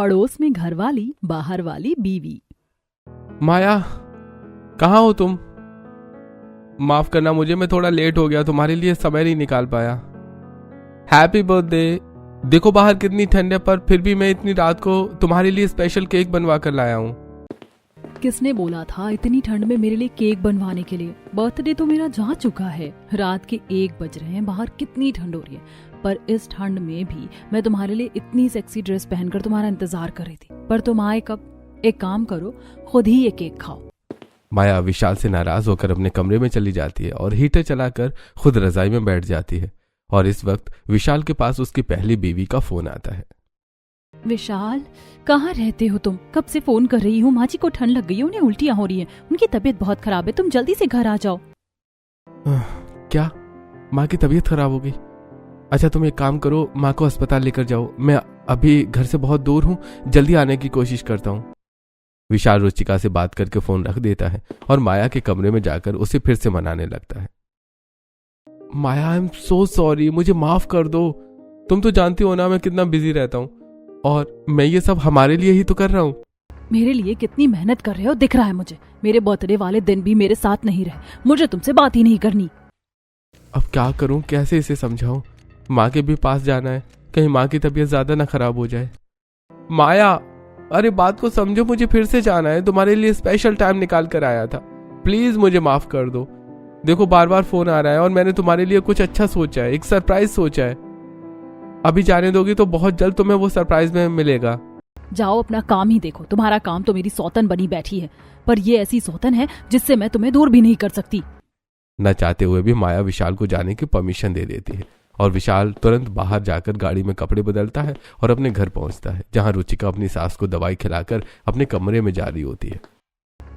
पड़ोस में घरवाली, बाहर वाली बीवी। माया, कहाँ हो तुम? माफ करना मुझे, मैं थोड़ा लेट हो गया, तुम्हारे लिए समय नहीं निकाल पाया। Happy birthday. देखो बाहर कितनी ठंड है, पर फिर भी मैं इतनी रात को तुम्हारे लिए स्पेशल केक बनवा कर लाया हूँ। किसने बोला था इतनी ठंड में मेरे लिए केक बनवाने के लिए? बर्थडे तो मेरा जा चुका है। रात के 1 बज रहे हैं, बाहर कितनी ठंड हो रही है, पर इस ठंड में भी मैं तुम्हारे लिए इतनी सेक्सी ड्रेस पहनकर तुम्हारा इंतजार कर रही थी, पर तुम आए कब? एक काम करो, खुद ही ये केक खाओ। माया विशाल से नाराज होकर अपने कमरे में चली जाती है और हीटर चलाकर खुद रजाई में बैठ जाती है। और इस वक्त विशाल के पास उसकी पहली बीवी का फोन आता है। विशाल, कहाँ रहते हो तुम? कब से फोन कर रही हूँ। माँ जी को ठंड लग गई है, उन्हें उल्टियाँ हो रही हैं, उनकी तबीयत बहुत खराब है, तुम जल्दी से घर आ जाओ। क्या? माँ की तबीयत खराब हो गई? अच्छा तुम एक काम करो, माँ को अस्पताल लेकर जाओ, मैं अभी घर से बहुत दूर हूँ, जल्दी आने की कोशिश करता हूँ। विशाल रुचिका से बात करके फोन रख देता है और माया के कमरे में जाकर उसे फिर से मनाने लगता है। माया, आई एम सो सॉरी, मुझे माफ कर दो। तुम तो जानती हो ना मैं कितना बिजी रहता हूँ, और मैं ये सब हमारे लिए ही तो कर रहा हूँ। मेरे लिए कितनी मेहनत कर रहे हो दिख रहा है मुझे। मेरे बर्थडे वाले दिन भी मेरे साथ नहीं रहे, मुझे तुमसे बात ही नहीं करनी। अब क्या करूं, कैसे इसे समझाऊं? माँ के भी पास जाना है, कहीं माँ की तबीयत ज्यादा ना खराब हो जाए। माया, अरे बात को समझो, मुझे फिर से जाना है, तुम्हारे लिए स्पेशल टाइम निकाल कर आया था, प्लीज मुझे माफ कर दो। देखो बार बार फोन आ रहा है और मैंने तुम्हारे लिए कुछ अच्छा सोचा है, एक सरप्राइज सोचा है। अभी जाने दोगी तो बहुत जल्द तुम्हें वो सरप्राइज में मिलेगा। जाओ अपना काम ही देखो, तुम्हारा काम तो मेरी सौतन बनी बैठी है, पर ये ऐसी सौतन है जिससे मैं तुम्हें दूर भी नहीं कर सकती। न चाहते हुए भी माया विशाल को जाने की परमिशन दे देती है और विशाल तुरंत बाहर जाकर गाड़ी में कपड़े बदलता है और अपने घर पहुंचता है, जहां रुचिका अपनी सास को दवाई खिलाकर अपने कमरे में जा रही होती है।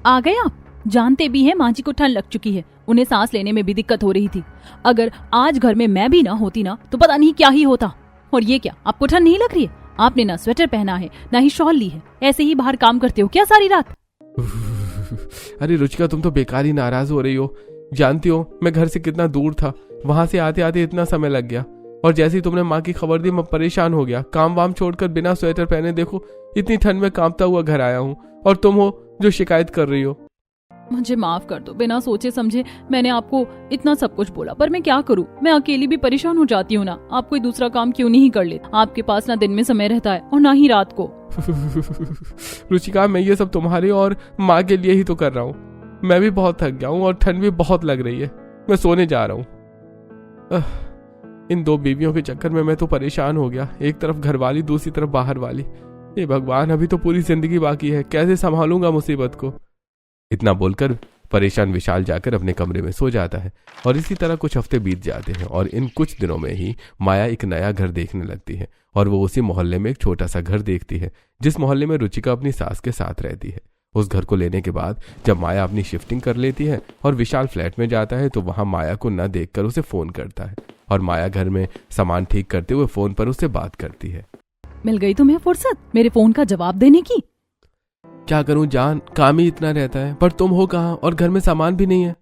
आ गए आप? जानते भी हैं माँ जी को ठंड लग चुकी है, उन्हें सांस लेने में भी दिक्कत हो रही थी। अगर आज घर में मैं भी ना होती ना तो पता नहीं क्या ही होता। और ये क्या, आपको ठंड नहीं लग रही है? आपने ना स्वेटर पहना है ना ही शॉल ली है, ऐसे ही बाहर काम करते हो क्या सारी रात? अरे रुचिका, तुम तो बेकार ही नाराज हो रही हो। जानती हो मैं घर से कितना दूर था, वहां से आते आते इतना समय लग गया, और जैसे ही तुमने माँ की खबर दी मैं परेशान हो गया, काम वाम छोड़कर बिना स्वेटर पहने देखो इतनी ठंड में कांपता हुआ घर आया हूँ, और तुम हो जो शिकायत कर रही हो। मुझे माफ कर दो, बिना सोचे समझे मैंने आपको इतना सब कुछ बोला, पर मैं क्या करूं, मैं अकेली भी परेशान हो जाती हूँ ना। आप कोई दूसरा काम क्यों नहीं कर लेते? आपके पास ना दिन में समय रहता है और ना ही रात को। रुचिका, मैं ये सब तुम्हारी और माँ के लिए ही तो कर रहा हूँ। मैं भी बहुत थक गया हूँ और ठंड भी बहुत लग रही है, मैं सोने जा रहा हूँ। इन 2 बीवियों के चक्कर में मैं तो परेशान हो गया, एक तरफ घरवाली, दूसरी तरफ बाहर वाली। हे भगवान, अभी तो पूरी जिंदगी बाकी है, कैसे संभालूंगा मुसीबत को। इतना बोलकर परेशान विशाल जाकर अपने कमरे में सो जाता है। और इसी तरह कुछ हफ्ते बीत जाते हैं और इन कुछ दिनों में ही माया एक नया घर देखने लगती है, और वो उसी मोहल्ले में एक छोटा सा घर देखती है जिस मोहल्ले में रुचिका अपनी सास के साथ रहती है। उस घर को लेने के बाद जब माया अपनी शिफ्टिंग कर लेती है और विशाल फ्लैट में जाता है तो वहां माया को न देखकर उसे फोन करता है, और माया घर में सामान ठीक करते हुए फोन पर उससे बात करती है। मिल गई तुम्हें फुर्सत मेरे फोन का जवाब देने की? क्या करूं जान, काम ही इतना रहता है, पर तुम हो कहाँ और घर में सामान भी नहीं है।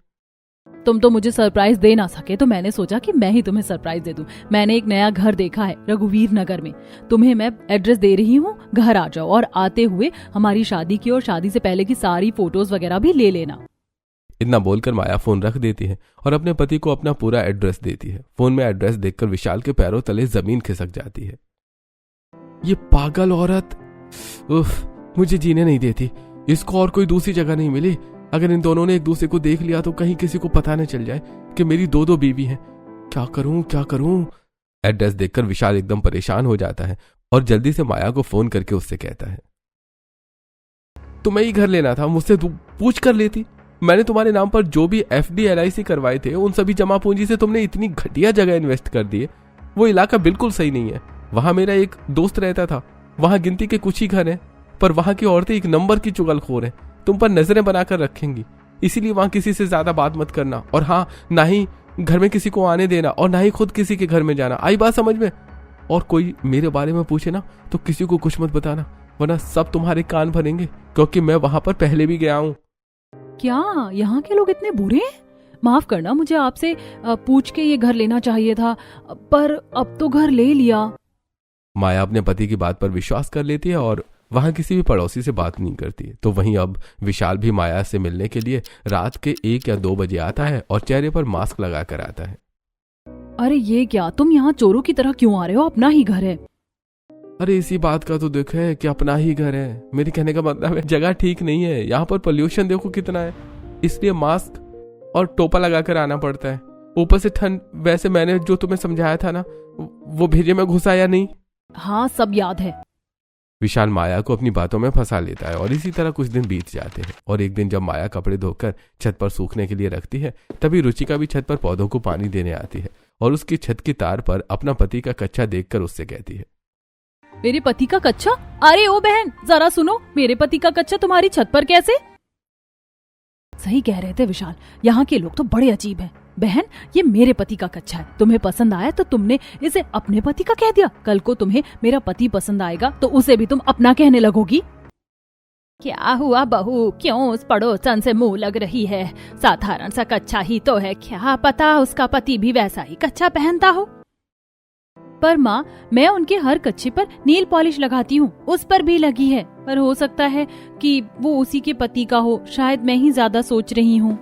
तुम तो मुझे सरप्राइज दे ना सके तो मैंने सोचा कि मैं ही तुम्हें सरप्राइज दे दूं। मैंने एक नया घर देखा है रघुवीर नगर में, तुम्हें मैं एड्रेस दे रही हूँ, घर आ जाओ, और आते हुए हमारी शादी की और शादी से पहले की सारी फोटोज वगैरह भी ले लेना। इतना बोलकर माया फोन रख देती है और अपने पति को अपना पूरा एड्रेस देती है। फोन में एड्रेस देखकर विशाल के पैरों तले जमीन खिसक जाती है। ये पागल औरत, उफ, मुझे जीने नहीं देती। इसको और कोई दूसरी जगह नहीं मिली। अगर इन दोनों ने एक दूसरे को देख लिया तो कहीं किसी को पता न चल जाए कि मेरी 2 बीवी हैं। क्या करूं, क्या करूं? एड्रेस देखकर विशाल एकदम परेशान हो जाता है और जल्दी से माया को फोन करके उससे कहता है, तुम्हें ही घर लेना था, मुझसे पूछ कर लेती। मैंने तुम्हारे नाम पर जो भी FD LIC करवाए थे उन सभी जमा पूंजी से तुमने इतनी घटिया जगह इन्वेस्ट कर दिए। वो इलाका बिल्कुल सही नहीं है। वहां मेरा एक दोस्त रहता था, वहां गिनती के कुछ ही घर हैं, पर वहां की औरतें एक नंबर की चुगलखोर हैं, तुम पर नजरें बनाकर रखेंगी। इसीलिए वहां किसी से ज्यादा बात मत करना, और हाँ, ना ही घर में किसी को आने देना, और ना ही खुद किसी के घर में जाना। आई बात समझ में? और कोई मेरे बारे में पूछे ना तो किसी को कुछ मत बताना, वरना सब तुम्हारे कान भरेंगे, क्योंकि मैं वहां पर पहले भी गया हूँ। क्या यहाँ के लोग इतने बुरे हैं? माफ करना, मुझे आपसे पूछ के ये घर लेना चाहिए था, पर अब तो घर ले लिया। माया अपने पति की बात पर विश्वास कर लेती है और वहां किसी भी पड़ोसी से बात नहीं करती। तो वहीं अब विशाल भी माया से मिलने के लिए रात के 1 या 2 बजे आता है और चेहरे पर मास्क लगाकर आता है। अरे ये क्या, तुम यहाँ चोरों की तरह क्यों आ रहे हो? अपना ही घर है। अरे इसी बात का तो दुख है कि अपना ही घर है। मेरे कहने का मतलब है जगह ठीक नहीं है, यहाँ पर पोल्यूशन देखो कितना है, इसलिए मास्क और टोपा लगाकर आना पड़ता है। ऊपर से ठंड। वैसे मैंने जो तुम्हें समझाया था ना, वो भेजे में घुसा या नहीं? हाँ, सब याद है। विशाल माया को अपनी बातों में फंसा लेता है और इसी तरह कुछ दिन बीत जाते हैं। और एक दिन जब माया कपड़े धोकर छत पर सूखने के लिए रखती है, तभी रुचिका भी छत पर पौधों को पानी देने आती है और उसकी छत की तार पर अपना पति का कच्चा देखकर उससे कहती है, मेरे पति का कच्चा? अरे ओ बहन, जरा सुनो, मेरे पति का कच्चा तुम्हारी छत पर कैसे? सही कह रहे थे विशाल, यहाँ के लोग तो बड़े अजीब हैं। बहन, ये मेरे पति का कच्चा है, तुम्हें पसंद आया तो तुमने इसे अपने पति का कह दिया। कल को तुम्हें मेरा पति पसंद आएगा तो उसे भी तुम अपना कहने लगोगी। क्या हुआ बहू, क्यों उस पड़ोसन से मुंह लग रही है? साधारण सा कच्चा ही तो है, क्या पता उसका पति भी वैसा ही कच्चा पहनता हो। पर माँ, मैं उनके हर कच्चे पर नील पॉलिश लगाती हूँ, उस पर भी लगी है, पर हो सकता है कि वो उसी के पति का हो। शायद मैं ही ज्यादा सोच रही हूँ।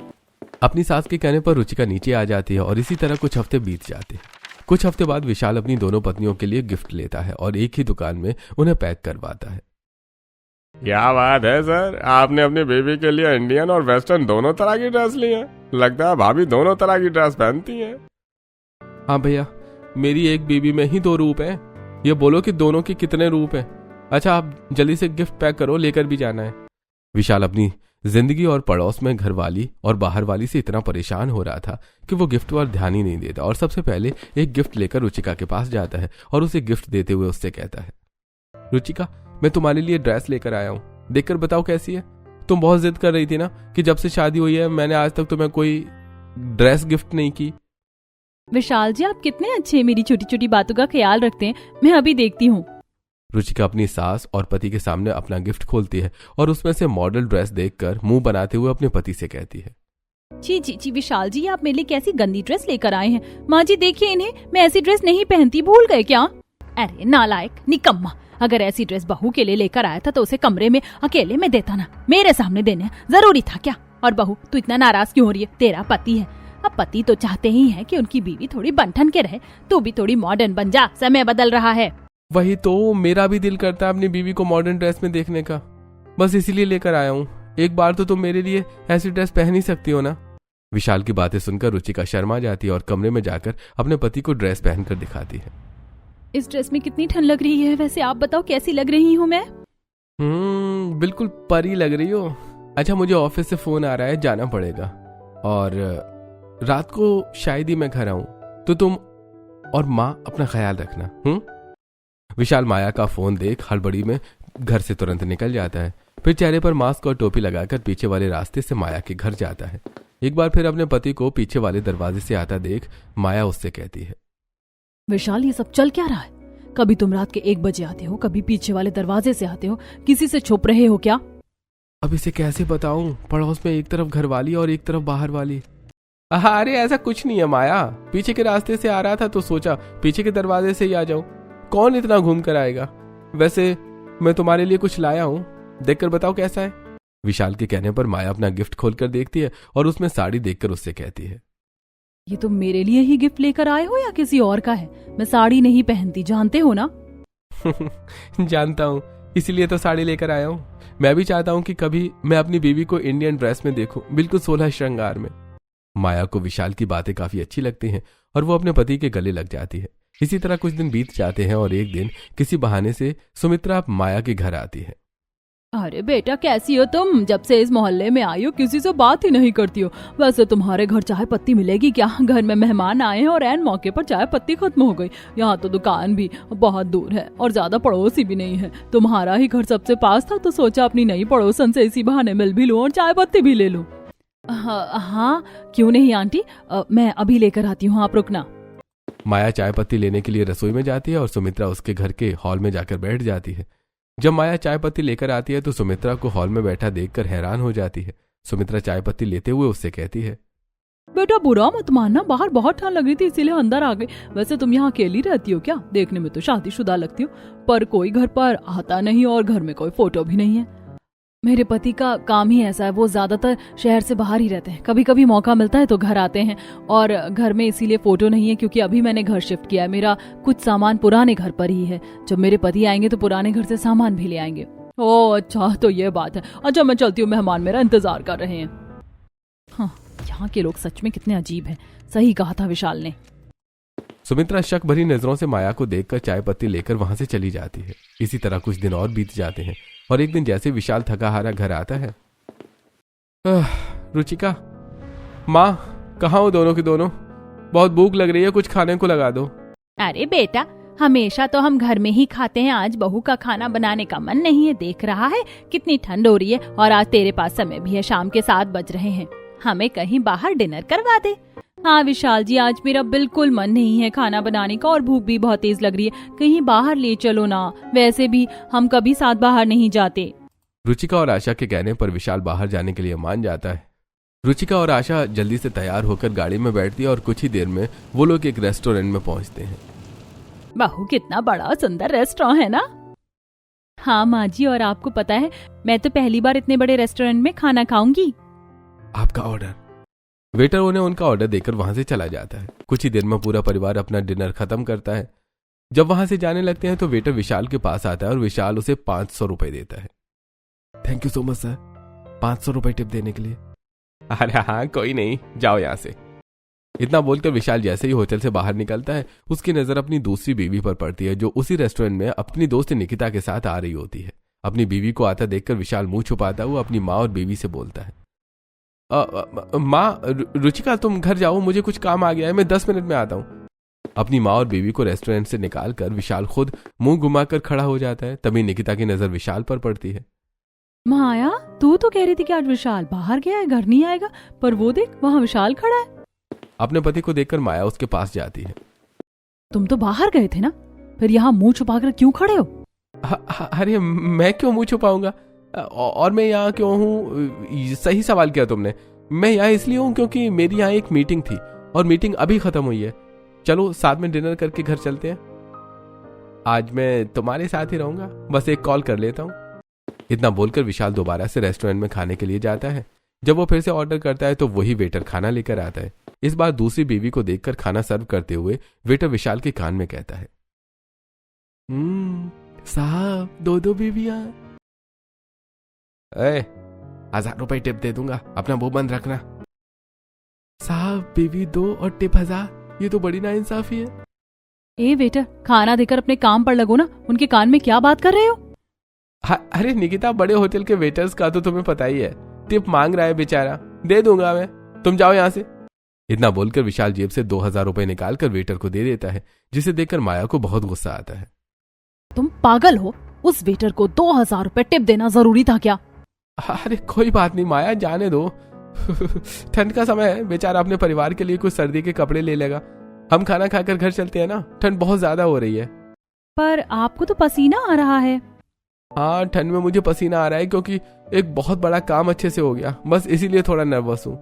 अपनी सास के कहने पर रुचिका नीचे आ जाती है और इसी तरह कुछ हफ्ते बीत जाते हैं। कुछ हफ्ते बाद विशाल अपनी दोनों पत्नियों के लिए गिफ्ट लेता है और एक ही दुकान में उन्हें पैक करवाता है। क्या बात है सर, आपने अपनी बेबी के लिए इंडियन और वेस्टर्न दोनों तरह की ड्रेस ली है। लगता है भाभी दोनों तरह की ड्रेस पहनती हैं। हाँ भैया, मेरी एक बीबी में ही 2 रूप हैं। ये बोलो कि दोनों के कितने रूप हैं। अच्छा, आप जल्दी से गिफ्ट पैक करो, लेकर भी जाना है। विशाल अपनी जिंदगी और पड़ोस में घर वाली और बाहर वाली से इतना परेशान हो रहा था कि वो गिफ्ट पर ध्यान ही नहीं देता और सबसे पहले एक गिफ्ट लेकर रुचिका के पास जाता है और उसे गिफ्ट देते हुए उससे कहता है, रुचिका, मैं तुम्हारे लिए ड्रेस लेकर आया हूँ, देखकर बताओ कैसी है। तुम बहुत जिद कर रही थी ना कि जब से शादी हुई है मैंने आज तक तुम्हें कोई ड्रेस गिफ्ट नहीं की। विशाल जी, आप कितने अच्छे, मेरी छोटी छोटी बातों का ख्याल रखते हैं। मैं अभी देखती हूँ। रुचिका अपनी सास और पति के सामने अपना गिफ्ट खोलती है और उसमें से मॉडल ड्रेस देखकर मुंह बनाते हुए अपने पति से कहती है, जी जी जी विशाल जी, आप मेरे लिए कैसी गंदी ड्रेस लेकर आए हैं। माँ जी देखिए इन्हें, मैं ऐसी ड्रेस नहीं पहनती, भूल गए क्या? अरे नालायक, निकम्मा, अगर ऐसी ड्रेस बहू के लिए लेकर आया था तो उसे कमरे में अकेले में देता ना, मेरे सामने देने जरूरी था क्या? और बहू, तू इतना नाराज क्यों हो रही है? तेरा पति है, अब पति तो चाहते ही है कि उनकी बीवी थोड़ी बनठन के रहे। तू भी थोड़ी मॉडर्न बन जा, समय बदल रहा है। वही तो, मेरा भी दिल करता है अपनी बीवी को मॉडर्न ड्रेस में देखने का, बस इसीलिए लेकर आया हूँ। एक बार तो तुम मेरे लिए ऐसी ड्रेस पहन ही सकती हो ना। विशाल की बातें सुनकर रुचिका शर्मा जाती है और कमरे में जाकर अपने पति को ड्रेस पहनकर दिखाती है। इस ड्रेस में कितनी ठंड लग रही है, वैसे आप बताओ कैसी लग रही हूँ मैं? बिल्कुल परी लग रही हो। अच्छा, मुझे ऑफिस से फोन आ रहा है, जाना पड़ेगा और रात को शायद ही मैं घर आऊं, तो तुम और माँ अपना ख्याल रखना। विशाल माया का फोन देख हड़बड़ी में घर से तुरंत निकल जाता है। फिर चेहरे पर मास्क और टोपी लगाकर पीछे वाले रास्ते से माया के घर जाता है। एक बार फिर अपने पति को पीछे वाले दरवाजे से आता देख माया उससे कहती है, विशाल, ये सब चल क्या रहा है? कभी तुम रात के 1 बजे आते हो, कभी पीछे वाले दरवाजे से आते हो, किसी से छुप रहे हो क्या? अब इसे कैसे बताऊं? पड़ोस में एक तरफ घर वाली और एक तरफ बाहर वाली। अरे ऐसा कुछ नहीं है माया, पीछे के रास्ते से आ रहा था तो सोचा पीछे के दरवाजे से ही आ जाऊं, कौन इतना घूम कर आएगा। वैसे मैं तुम्हारे लिए कुछ लाया हूं, देखकर बताओ कैसा है। विशाल के कहने पर माया अपना गिफ्ट खोलकर देखती है और उसमें साड़ी देखकर उससे कहती है, ये तुम मेरे लिए ही गिफ्ट लेकर आए हो या किसी और का है? मैं साड़ी नहीं पहनती, जानते हो ना? जानता हूँ, इसीलिए तो साड़ी लेकर आया हूँ। मैं भी चाहता हूँ कि कभी मैं अपनी बीवी को इंडियन ड्रेस में देखूं, बिल्कुल 16 श्रृंगार में। माया को विशाल की बातें काफी अच्छी लगती हैं और वो अपने पति के गले लग जाती है। इसी तरह कुछ दिन बीत जाते हैं और एक दिन किसी बहाने से सुमित्रा माया के घर आती है। अरे बेटा, कैसी हो तुम? जब से इस मोहल्ले में आई हो किसी से बात ही नहीं करती हो। वैसे तुम्हारे घर चाय पत्ती मिलेगी क्या? घर में मेहमान आए हैं और ऐन मौके पर चाय पत्ती खत्म हो गई। यहाँ तो दुकान भी बहुत दूर है और ज्यादा पड़ोसी भी नहीं है। तुम्हारा ही घर सबसे पास था तो सोचा अपनी नई पड़ोसन से इसी बहाने मिल भी लूं और चाय पत्ती भी ले लूं। हाँ, क्यों नहीं आंटी, मैं अभी लेकर आती हूँ, आप रुकना। माया चाय पत्ती लेने के लिए रसोई में जाती है और सुमित्रा उसके घर के हॉल में जाकर बैठ जाती है। जब माया चाय पत्ती लेकर आती है तो सुमित्रा को हॉल में बैठा देखकर हैरान हो जाती है। सुमित्रा चाय पत्ती लेते हुए उससे कहती है, बेटा बुरा मत मानना, बाहर बहुत ठंड लग रही थी इसीलिए अंदर आ गई। वैसे तुम यहाँ अकेली रहती हो क्या? देखने में तो शादीशुदा लगती हो, पर कोई घर पर आता नहीं और घर में कोई फोटो भी नहीं है। मेरे पति का काम ही ऐसा है, वो ज्यादातर शहर से बाहर ही रहते हैं। कभी कभी मौका मिलता है तो घर आते हैं, और घर में इसीलिए फोटो नहीं है क्योंकि अभी मैंने घर शिफ्ट किया है। मेरा कुछ सामान पुराने घर पर ही है। जब मेरे पति आएंगे तो पुराने घर से सामान भी ले आएंगे। ओह अच्छा, तो ये बात है। अच्छा मैं चलती हूँ, मेहमान मेरा इंतजार कर रहे हैं। हाँ, यहाँ के लोग सच में कितने अजीब हैं। सही कहा था विशाल ने। सुमित्रा शक भरी नजरों से माया को देखकर चाय पत्ती लेकर वहां से चली जाती है। इसी तरह कुछ दिन और बीत जाते हैं और एक दिन जैसे विशाल थका हारा घर आता है। रुचिका, माँ कहाँ हो दोनों की दोनों? बहुत भूख लग रही है, कुछ खाने को लगा दो। अरे बेटा, हमेशा तो हम घर में ही खाते हैं, आज बहू का खाना बनाने का मन नहीं है। देख रहा है कितनी ठंड हो रही है और आज तेरे पास समय भी है, शाम के 7 बज रहे हैं। हमें कहीं बाहर डिनर करवा दे। हाँ विशाल जी, आज मेरा बिल्कुल मन नहीं है खाना बनाने का और भूख भी बहुत तेज लग रही है। कहीं बाहर ले चलो ना, वैसे भी हम कभी साथ बाहर नहीं जाते। रुचिका और आशा के कहने पर विशाल बाहर जाने के लिए मान जाता है। रुचिका और आशा जल्दी से तैयार होकर गाड़ी में बैठती है और कुछ ही देर में वो लोग एक रेस्टोरेंट में पहुंचते हैं। बहू कितना बड़ा सुंदर रेस्टोरेंट है ना? हाँ माँ जी, और आपको पता है मैं तो पहली बार इतने बड़े रेस्टोरेंट में खाना खाऊंगी। आपका ऑर्डर। वेटर उन्हें उनका ऑर्डर देकर वहां से चला जाता है। कुछ ही देर में पूरा परिवार अपना डिनर खत्म करता है। जब वहां से जाने लगते हैं तो वेटर विशाल के पास आता है और विशाल उसे 500 रुपए देता है। Thank you so much sir, 500 रुपए टिप देने के लिए। अरे हाँ कोई नहीं, जाओ यहाँ से। इतना बोलकर विशाल जैसे ही होटल से बाहर निकलता है उसकी नजर अपनी दूसरी बीवी पर पड़ती है, जो उसी रेस्टोरेंट में अपनी दोस्त निकिता के साथ आ रही होती है। अपनी बीवी को आता देखकर विशाल मुंह छुपाता हुआ अपनी माँ और बीवी से बोलता है, माँ रुचिका तुम घर जाओ, मुझे कुछ काम आ गया है, मैं 10 मिनट में आता हूँ। अपनी माँ और बीवी को रेस्टोरेंट से निकालकर विशाल खुद मुंह घुमाकर खड़ा हो जाता है। तभी निकिता की नजर विशाल पर पड़ती है। माया, तू तो कह रही थी कि आज विशाल बाहर गया है, घर नहीं आएगा, पर वो देख वहाँ विशाल खड़ा है। अपने पति को देखकर माया उसके पास जाती है। तुम तो बाहर गए थे ना, फिर यहाँ मुंह छुपाकर क्यों खड़े हो? अरे मैं क्यों मुंह छुपाऊंगा, और मैं यहाँ क्यों हूँ? सही सवाल किया तुमने। मैं यहाँ इसलिए हूँ क्योंकि मेरी यहाँ एक मीटिंग थी और मीटिंग अभी खत्म हुई है। चलो साथ में डिनर करके घर चलते हैं। आज मैं तुम्हारे साथ ही रहूंगा, बस एक कॉल कर लेता हूँ। इतना बोलकर विशाल दोबारा से रेस्टोरेंट में खाने के लिए जाता है। जब वो फिर से ऑर्डर करता है तो वही वेटर खाना लेकर आता है। इस बार दूसरी बीवी को देखकर खाना सर्व करते हुए वेटर विशाल के कान में कहता है, साहब 2 बीवियां। 1000 रुपए टिप दे दूंगा, अपना मुंह बंद रखना। साहब बीवी 2 और टिप 1000, ये तो बड़ी नाइंसाफी है। ए वेटर, खाना देकर अपने काम पर लगो ना, उनके कान में क्या बात कर रहे हो? अरे निकिता, बड़े होटल के वेटर्स का तो तुम्हें पता ही है, टिप मांग रहा है बेचारा, दे दूंगा मैं, तुम जाओ यहाँ से। इतना बोलकर विशाल जेब से 2000 रुपए निकालकर वेटर को दे देता है, जिसे देखकर माया को बहुत गुस्सा आता है। तुम पागल हो, उस वेटर को 2000 रुपए टिप देना जरूरी था क्या? अरे कोई बात नहीं माया, जाने दो। ठंड का समय है, बेचारा अपने परिवार के लिए कुछ सर्दी के कपड़े ले लेगा। हम खाना खाकर घर चलते हैं ना, ठंड बहुत ज्यादा हो रही है। पर आपको तो पसीना आ रहा है। हाँ, ठंड में मुझे पसीना आ रहा है क्योंकि एक बहुत बड़ा काम अच्छे से हो गया, बस इसीलिए थोड़ा नर्वस हूँ।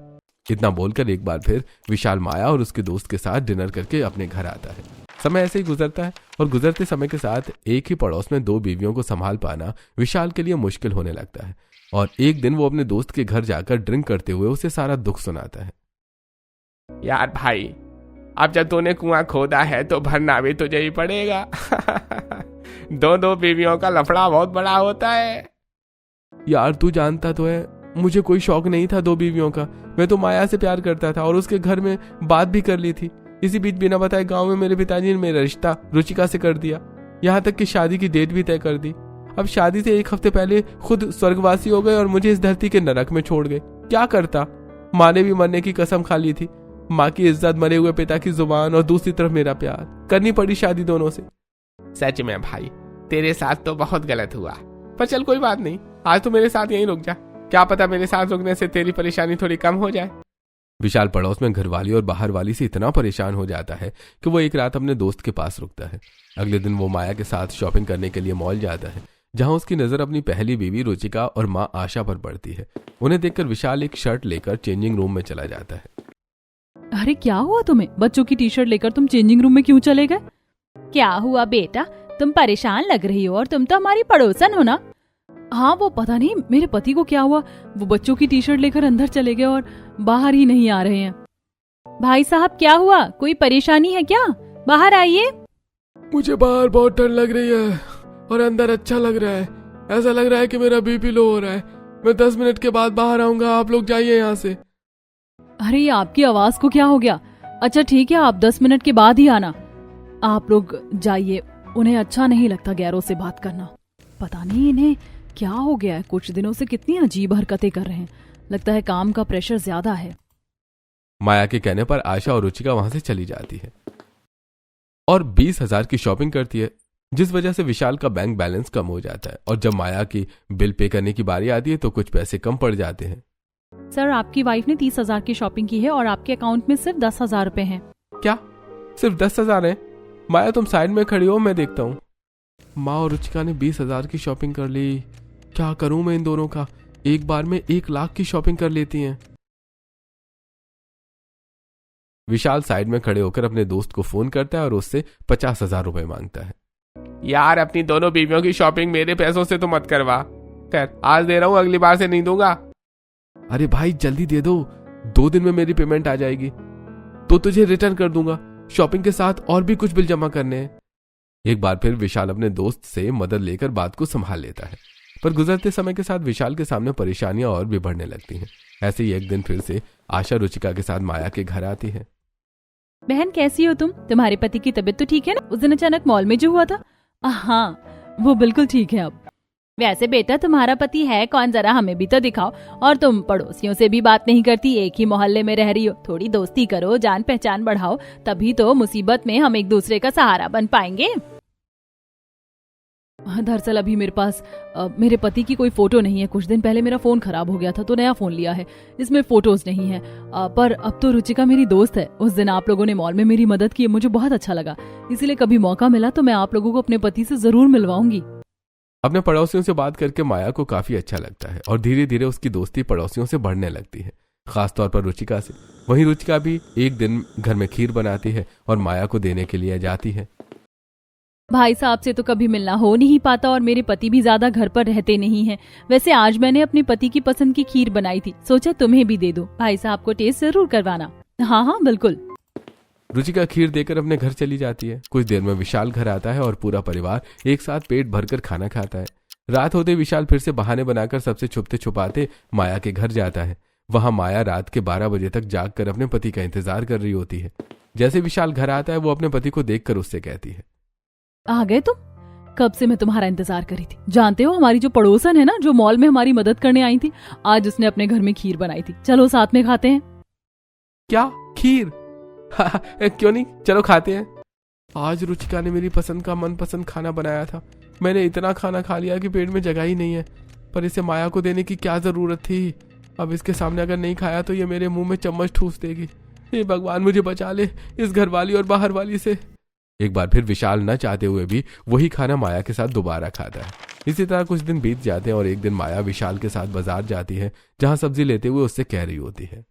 इतना बोलकर एक बार फिर विशाल माया और उसके दोस्त के साथ डिनर करके अपने घर आता है। समय ऐसे ही गुजरता है और गुजरते समय के साथ एक ही पड़ोस में 2 बीवियों को संभाल पाना विशाल के लिए मुश्किल होने लगता है। और एक दिन वो अपने दोस्त के घर जाकर ड्रिंक करते हुए उसे सारा दुख सुनाता है। यार भाई, अब जब तूने कुआं खोदा है तो भरना भी तुझे ही पड़ेगा। 2 बीवियों का लफड़ा बहुत बड़ा होता है। यार तू जानता तो है, मुझे कोई शौक नहीं था 2 बीवियों का। मैं तो माया से प्यार करता था और उसके घर में बात भी कर ली थी। इसी बीच बिना बताए गांव में मेरे पिताजी ने मेरा रिश्ता रुचिका से कर दिया, यहाँ तक कि शादी की डेट भी तय कर दी। अब शादी से 1 हफ्ते पहले खुद स्वर्गवासी हो गए और मुझे इस धरती के नरक में छोड़ गए। क्या करता, माँ ने भी मरने की कसम खा ली थी। माँ की इज्जत, मरे हुए पिता की जुबान और दूसरी तरफ मेरा प्यार, करनी पड़ी शादी दोनों से। सच में भाई, तेरे साथ तो बहुत गलत हुआ, पर चल कोई बात नहीं, आज तो मेरे साथ यहीं रुक जा, क्या पता मेरे साथ रुकने से तेरी परेशानी थोड़ी कम हो जाए। विशाल पड़ोस में घरवाली और बाहर वाली से इतना परेशान हो जाता है कि वो एक रात अपने दोस्त के पास रुकता है। अगले दिन वो माया के साथ शॉपिंग करने के लिए मॉल जाता है, जहां उसकी नजर अपनी पहली बीवी रुचिका और माँ आशा पर पड़ती है। उन्हें देखकर विशाल एक शर्ट लेकर चेंजिंग रूम में चला जाता है। अरे क्या हुआ तुम्हें? बच्चों की टी शर्ट लेकर तुम चेंजिंग रूम में क्यों चले गए? क्या हुआ बेटा, तुम परेशान लग रही हो और तुम तो हमारी पड़ोसन हो ना। हाँ, वो पता नहीं मेरे पति को क्या हुआ, वो बच्चों की टी शर्ट लेकर अंदर चले गए और बाहर ही नहीं आ रहे हैं। भाई साहब क्या हुआ, कोई परेशानी है क्या? बाहर आइए। मुझे बाहर बहुत ठंड लग रही है और अंदर अच्छा लग रहा है। ऐसा लग रहा है कि मेरा बीपी लो हो रहा है। मैं 10 मिनट के बाद बाहर आऊंगा, आप लोग जाइए यहाँ से। अरे ये आपकी आवाज को क्या हो गया? अच्छा ठीक है, आप 10 मिनट के बाद ही आना। आप लोग जाइए, उन्हें अच्छा नहीं लगता गैरों से बात करना। पता नहीं इन्हें क्या हो गया है, कुछ दिनों से कितनी अजीब हरकतें कर रहे हैं। लगता है काम का प्रेशर ज्यादा है। माया के कहने पर आशा और रुचिका वहां से चली जाती है और 20,000 की शॉपिंग करती है, जिस वजह से विशाल का बैंक बैलेंस कम हो जाता है। और जब माया की बिल पे करने की बारी आती है तो कुछ पैसे कम पड़ जाते हैं। सर, आपकी वाइफ ने 30,000 की शॉपिंग की है और आपके अकाउंट में सिर्फ 10,000 रुपए हैं। क्या सिर्फ 10,000 है? माया तुम साइड में खड़ी हो, मैं देखता हूँ। माँ और रुचिका ने 20,000 की शॉपिंग कर ली। क्या करूं मैं इन दोनों का? एक बार में 1 लाख की शॉपिंग कर लेती हैं। विशाल साइड में खड़े होकर अपने दोस्त को फोन करता है और उससे 50,000 रुपए मांगता है। यार अपनी दोनों बीवियों की शॉपिंग मेरे पैसों से तो मत करवा। खैर आज दे रहा हूँ, अगली बार से नहीं दूंगा। अरे भाई जल्दी दे दो, 2 दिन में मेरी पेमेंट आ जाएगी तो तुझे रिटर्न कर दूंगा। शॉपिंग के साथ और भी कुछ बिल जमा करने हैं। एक बार फिर विशाल अपने दोस्त से मदद लेकर बात को संभाल लेता है, पर गुजरते समय के साथ विशाल के सामने परेशानियां और भी बढ़ने लगती हैं। ऐसे ही एक दिन फिर से आशा रुचिका के साथ माया के घर आती है। बहन कैसी हो तुम? तुम्हारे पति की तबीयत तो ठीक है ना? उस दिन अचानक मॉल में जो हुआ था। हाँ, वो बिल्कुल ठीक है अब। वैसे बेटा तुम्हारा पति है कौन, जरा हमें भी तो दिखाओ। और तुम पड़ोसियों से भी बात नहीं करती, एक ही मोहल्ले में रह रही हो। थोड़ी दोस्ती करो, जान पहचान बढ़ाओ, तभी तो मुसीबत में हम एक दूसरे का सहारा बन पाएंगे। दरअसल अभी मेरे पास मेरे पति की कोई फोटो नहीं है। कुछ दिन पहले मेरा फोन खराब हो गया था तो नया फोन लिया है, इसमें फोटोज नहीं है। पर अब तो रुचिका मेरी दोस्त है। उस दिन आप लोगों ने मॉल में मेरी मदद की, मुझे बहुत अच्छा लगा। इसीलिए कभी मौका मिला तो मैं आप लोगों को अपने पति से जरूर मिलवाऊंगी। अपने पड़ोसियों से बात करके माया को काफी अच्छा लगता है और धीरे धीरे उसकी दोस्ती पड़ोसियों से बढ़ने लगती है, खासतौर पर रुचिका से। वहीं रुचिका भी एक दिन घर में खीर बनाती है और माया को देने के लिए जाती है। भाई साहब से तो कभी मिलना हो नहीं पाता और मेरे पति भी ज्यादा घर पर रहते नहीं हैं। वैसे आज मैंने अपने पति की पसंद की खीर बनाई थी, सोचा तुम्हें भी दे दो। भाई साहब को टेस्ट जरूर करवाना। हाँ हाँ बिल्कुल। रुचिका खीर देकर अपने घर चली जाती है। कुछ देर में विशाल घर आता है और पूरा परिवार एक साथ पेट भरकर खाना खाता है। रात होते विशाल फिर से बहाने बनाकर सबसे छुपते छुपाते माया के घर जाता है। वहां माया रात के 12 बजे तक जागकर अपने पति का इंतजार कर रही होती है। जैसे विशाल घर आता है वो अपने पति को देखकर उससे कहती है, आ गए तुम? कब से मैं तुम्हारा इंतजार करी थी। जानते हो हमारी जो पड़ोसन है ना, जो मॉल में हमारी मदद करने आई थी, आज उसने अपने घर में खीर बनाई थी। चलो साथ में खाते हैं। क्या खीर? क्यों नहीं, चलो खाते हैं। आज रुचिका ने मेरी पसंद का मनपसंद खाना बनाया था। मैंने इतना खाना खा लिया कि पेट में जगह ही नहीं है, पर इसे माया को देने की क्या जरूरत थी। अब इसके सामने अगर नहीं खाया तो ये मेरे मुंह में चम्मच ठूस देगी। हे भगवान मुझे बचा ले इस घर वाली और बाहर वाली से। एक बार फिर विशाल न चाहते हुए भी वही खाना माया के साथ दोबारा खाता है। इसी तरह कुछ दिन बीत जाते हैं और एक दिन माया विशाल के साथ बाजार जाती है, जहां सब्जी लेते हुए उससे कह रही होती है,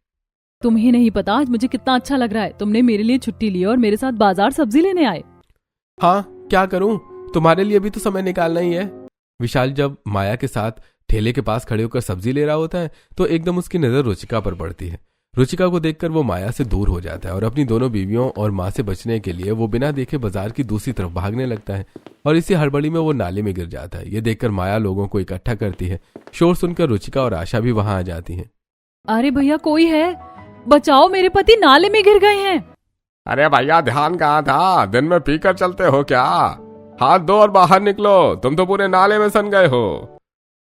तुम्हें नहीं पता आज मुझे कितना अच्छा लग रहा है। तुमने मेरे लिए छुट्टी ली और मेरे साथ बाजार सब्जी लेने आए। हाँ क्या करूं, तुम्हारे लिए भी तो समय निकालना ही है। विशाल जब माया के साथ ठेले के पास खड़े होकर सब्जी ले रहा होता है तो एकदम उसकी नजर रुचिका पर पड़ती है। रुचिका को देखकर वो माया से दूर हो जाता है और अपनी दोनों बीवियों और माँ से बचने के लिए वो बिना देखे बाजार की दूसरी तरफ भागने लगता है और इसी हड़बड़ी में वो नाले में गिर जाता है। ये देखकर माया लोगों को इकट्ठा करती है। शोर सुनकर रुचिका और आशा भी वहां आ जाती हैं। अरे भैया कोई है, बचाओ, मेरे पति नाले में गिर गए हैं। अरे भैया ध्यान कहाँ था, दिन में पीकर चलते हो क्या? हाथ दो और बाहर निकलो, तुम तो पूरे नाले में सन गए हो।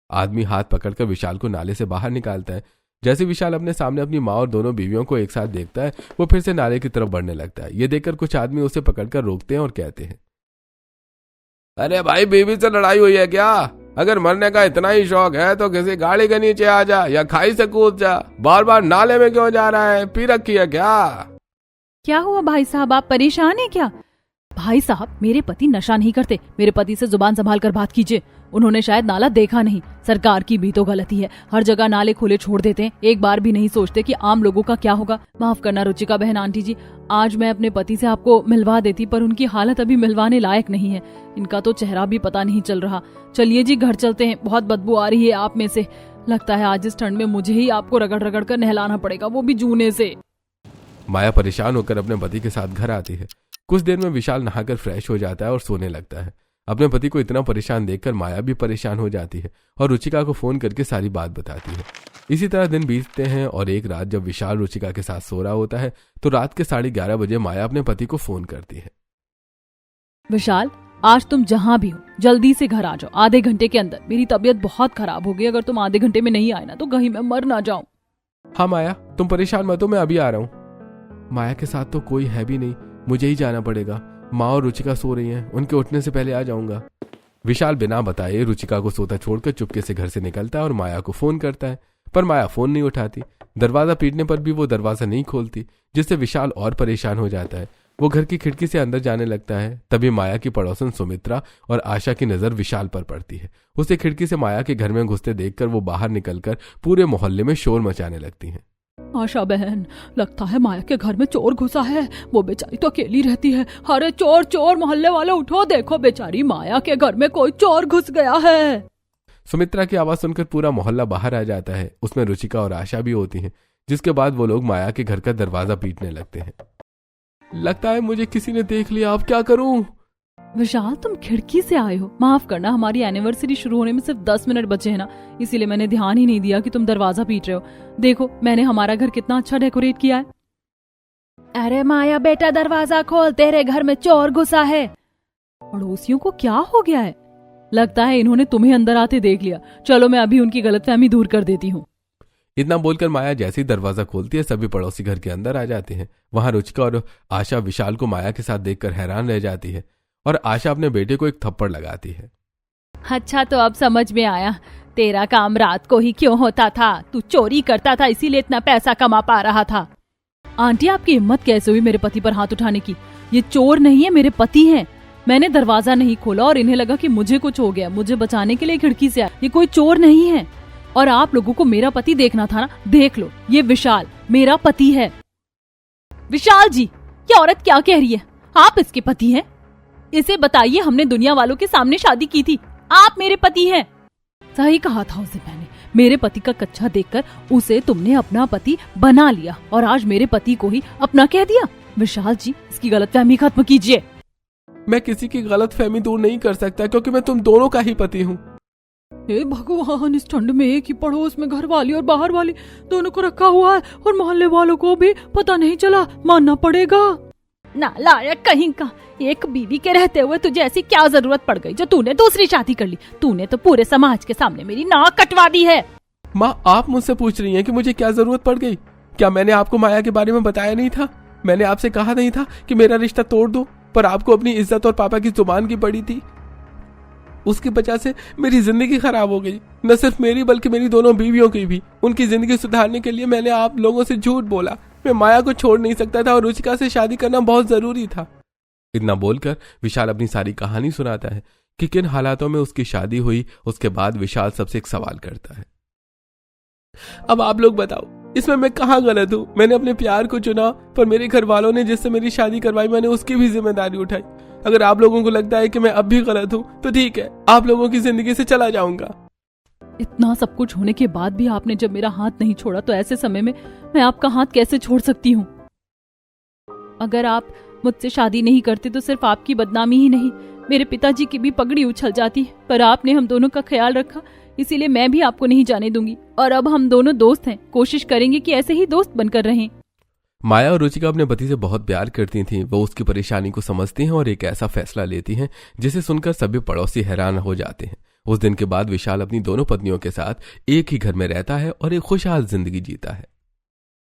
आदमी हाथ पकड़कर विशाल को नाले से बाहर निकालता है। जैसे विशाल अपने सामने अपनी माँ और दोनों बीवियों को एक साथ देखता है वो फिर से नाले की तरफ बढ़ने लगता है। ये देखकर कुछ आदमी उसे पकड़कर रोकते हैं और कहते हैं, अरे भाई बीवी से लड़ाई हुई है क्या? अगर मरने का इतना ही शौक है तो किसी गाड़ी के नीचे आ जा या खाई से कूद जा। बार बार नाले में क्यों जा रहा है? पी रखी है क्या? क्या हुआ भाई साहब, आप परेशान हैं क्या? भाई साहब मेरे पति नशा नहीं करते, मेरे पति से जुबान संभाल कर बात कीजिए। उन्होंने शायद नाला देखा नहीं। सरकार की भी तो गलती है, हर जगह नाले खुले छोड़ देते हैं, एक बार भी नहीं सोचते कि आम लोगों का क्या होगा। माफ करना रुचिका बहन आंटी जी, आज मैं अपने पति से आपको मिलवा देती, पर उनकी हालत अभी मिलवाने लायक नहीं है। इनका तो चेहरा भी पता नहीं चल रहा। चलिए जी घर चलते हैं, बहुत बदबू आ रही है आप में से। लगता है आज इस ठंड में मुझे ही आपको रगड़ रगड़ कर नहलाना पड़ेगा, वो भी जूने से। माया परेशान होकर अपने पति के साथ घर आती है। कुछ देर में विशाल नहाकर फ्रेश हो जाता है और सोने लगता है। अपने पति को इतना परेशान देखकर माया भी परेशान हो जाती है और रुचिका को फोन करके सारी बात बताती है। इसी तरह दिन बीतते हैं और एक रात जब विशाल रुचिका के साथ सो रहा होता है तो रात के 11:30 बजे माया अपने पति को फोन करती है। विशाल, आज तुम जहाँ भी हो जल्दी से घर आ जाओ, आधे घंटे के अंदर। मेरी तबीयत बहुत खराब हो गई, अगर तुम आधे घंटे में नहीं आए ना तो कहीं मैं मर ना जाऊं। हाँ माया, तुम परेशान मत हो, मैं अभी आ रहा हूँ। माया के साथ तो कोई है भी नहीं, मुझे ही जाना पड़ेगा। माँ और रुचिका सो रही हैं, उनके उठने से पहले आ जाऊंगा। विशाल बिना बताए रुचिका को सोता छोड़कर चुपके से घर से निकलता है और माया को फोन करता है, पर माया फोन नहीं उठाती। दरवाजा पीटने पर भी वो दरवाजा नहीं खोलती, जिससे विशाल और परेशान हो जाता है। वो घर की खिड़की से अंदर जाने लगता है। तभी माया की पड़ोसन सुमित्रा और आशा की नजर विशाल पर पड़ती है। उसे खिड़की से माया के घर में घुसते देखकर वो बाहर निकलकर पूरे मोहल्ले में शोर मचाने लगती हैं। आशा बहन, लगता है माया के घर में चोर घुसा है, वो बेचारी तो अकेली रहती है। अरे चोर चोर, मोहल्ले वाले उठो, देखो बेचारी माया के घर में कोई चोर घुस गया है। सुमित्रा की आवाज सुनकर पूरा मोहल्ला बाहर आ जाता है। उसमें रुचिका और आशा भी होती हैं, जिसके बाद वो लोग माया के घर का दरवाजा पीटने लगते हैं। लगता है मुझे किसी ने देख लिया, अब क्या करूं? विशाल, तुम खिड़की से आए हो। माफ करना, हमारी एनिवर्सरी शुरू होने में सिर्फ 10 मिनट बचे हैं ना, इसीलिए मैंने ध्यान ही नहीं दिया कि तुम दरवाजा पीट रहे हो। देखो मैंने हमारा घर कितना अच्छा डेकोरेट किया है। अरे माया बेटा, दरवाजा खोल, तेरे घर में चोर घुसा है। पड़ोसियों को क्या हो गया है? लगता है इन्होंने तुम्हें अंदर आते देख लिया। चलो मैं अभी उनकी गलतफहमी दूर कर देती हूँ। इतना बोलकर माया जैसे ही दरवाजा खोलती है सभी पड़ोसी घर के अंदर आ जाते हैं। वहां रुचिका और आशा विशाल को माया के साथ देखकर हैरान रह जाती है और आशा अपने बेटे को एक थप्पड़ लगाती है। अच्छा, तो अब समझ में आया, तेरा काम रात को ही क्यों होता था? तू चोरी करता था, इसीलिए इतना पैसा कमा पा रहा था। आंटी, आपकी हिम्मत कैसे हुई मेरे पति पर हाथ उठाने की? ये चोर नहीं है, मेरे पति हैं। मैंने दरवाजा नहीं खोला और इन्हें लगा कि मुझे कुछ हो गया, मुझे बचाने के लिए खिड़की से आया। ये कोई चोर नहीं है। और आप लोगों को मेरा पति देखना था ना, देख लो, ये विशाल मेरा पति है। विशाल जी, ये औरत क्या कह रही है? आप इसके पति हैं? इसे बताइए, हमने दुनिया वालों के सामने शादी की थी, आप मेरे पति हैं। सही कहा था उसे मैंने। मेरे पति का कच्चा देखकर उसे तुमने अपना पति बना लिया और आज मेरे पति को ही अपना कह दिया। विशाल जी, इसकी गलतफहमी खत्म कीजिए। मैं किसी की गलतफहमी दूर नहीं कर सकता क्योंकि मैं तुम दोनों का ही पति हूँ। हे भगवान, इस ठंड में एक ही पड़ोस में घर वाली और बाहर वाली दोनों को रखा हुआ है और मोहल्ले वालों को भी पता नहीं चला। मानना पड़ेगा। नालायक कहीं का, एक बीवी के रहते हुए तुझे ऐसी क्या जरूरत पड़ गई जो तूने दूसरी शादी कर ली? तूने तो पूरे समाज के सामने मेरी नाक कटवा दी है। माँ, आप मुझसे पूछ रही हैं कि मुझे क्या जरूरत पड़ गई? क्या मैंने आपको माया के बारे में बताया नहीं था? मैंने आपसे कहा नहीं था कि मेरा रिश्ता तोड़ दो, पर आपको अपनी इज्जत और पापा की जुबान की पड़ी थी। उसकी वजह से मेरी जिंदगी खराब हो गई, न सिर्फ मेरी बल्कि मेरी दोनों बीवियों की भी। उनकी जिंदगी सुधारने के लिए मैंने आप लोगों से झूठ बोला। मैं माया को छोड़ नहीं सकता था और रुचिका से शादी करना बहुत जरूरी था। इतना बोलकर विशाल अपनी सारी कहानी सुनाता है कि किन हालातों में उसकी शादी हुई। उसके बाद विशाल सबसे एक सवाल करता है, अब आप लोग बताओ, इसमें मैं कहाँ गलत हूँ? मैंने अपने प्यार को चुना, पर मेरे घर वालों ने जिससे मेरी शादी करवाई मैंने उसकी भी जिम्मेदारी उठाई। अगर आप लोगों को लगता है कि मैं अब भी गलत हूँ तो ठीक है, आप लोगों की जिंदगी से चला जाऊंगा। इतना सब कुछ होने के बाद भी आपने जब मेरा हाथ नहीं छोड़ा तो ऐसे समय में मैं आपका हाथ कैसे छोड़ सकती हूँ? अगर आप मुझसे शादी नहीं करते तो सिर्फ आपकी बदनामी ही नहीं, मेरे पिताजी की भी पगड़ी उछल जाती। पर आपने हम दोनों का ख्याल रखा, इसीलिए मैं भी आपको नहीं जाने दूंगी। और अब हम दोनों दोस्त हैं, कोशिश करेंगे कि ऐसे ही दोस्त बनकर रहें। माया और रुचिका अपने पति से बहुत प्यार करती थीं। वो उसकी परेशानी को समझती हैं और एक ऐसा फैसला लेती हैं जिसे सुनकर सभी पड़ोसी हैरान हो जाते हैं। उस दिन के बाद विशाल अपनी दोनों पत्नियों के साथ एक ही घर में रहता है और एक खुशहाल जिंदगी जीता है।